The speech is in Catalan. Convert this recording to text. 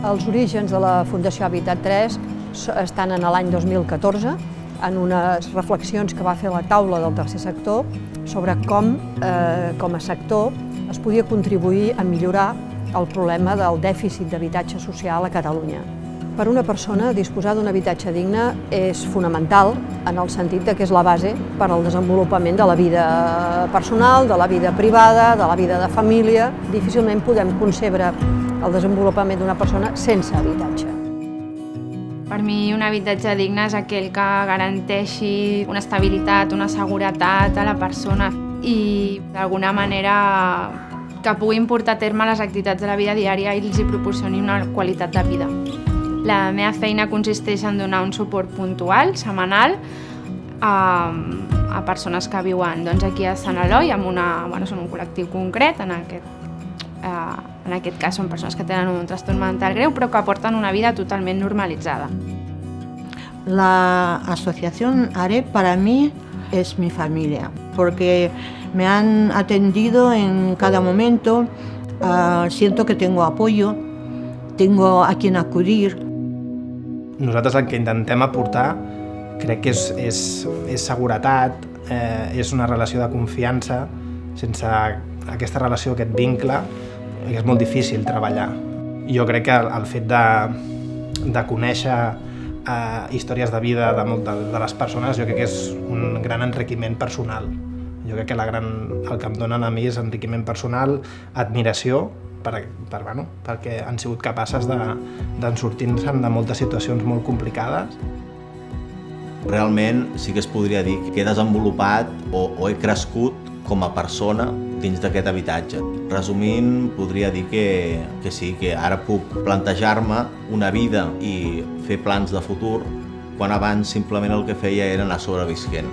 Els orígens de la Fundació Habitat 3 estan en l'any 2014, en unes reflexions que va fer la taula del tercer sector sobre com a sector es podia contribuir a millorar el problema del dèficit d'habitatge social a Catalunya. Per una persona, disposar d'un habitatge digne és fonamental en el sentit que és la base per al desenvolupament de la vida personal, de la vida privada, de la vida de família. Difícilment podem concebre el desenvolupament d'una persona sense habitatge. Per mi un habitatge digne és aquell que garanteixi una estabilitat, una seguretat a la persona i d'alguna manera que puguin portar a terme les activitats de la vida diària i els hi proporcioni una qualitat de vida. La meva feina consisteix en donar un suport puntual, setmanal, a persones que viuen aquí a Sant Eloi, són un col·lectiu concret, en aquest cas són persones que tenen un trastorn mental greu però que porten una vida totalment normalitzada. La asociación AREP para mí es mi familia, porque me han atendido en cada momento, siento que tengo apoyo, tengo a quien acudir. Nosaltres el que intentem aportar crec que és seguretat, és una relació de confiança. Sense aquesta relació, aquest vincle, és molt difícil treballar. Jo crec que el fet de conèixer històries de vida de les persones, jo crec que és un gran enriquiment personal. Jo crec que el que em donen a mi és enriquiment personal, admiració, perquè han sigut capaces de sortir-se'n de moltes situacions molt complicades. Realment sí que es podria dir que he desenvolupat o he crescut com a persona dins d'aquest habitatge. Resumint, podria dir que sí, que ara puc plantejar-me una vida i fer plans de futur, quan abans simplement el que feia era anar sobrevisquent.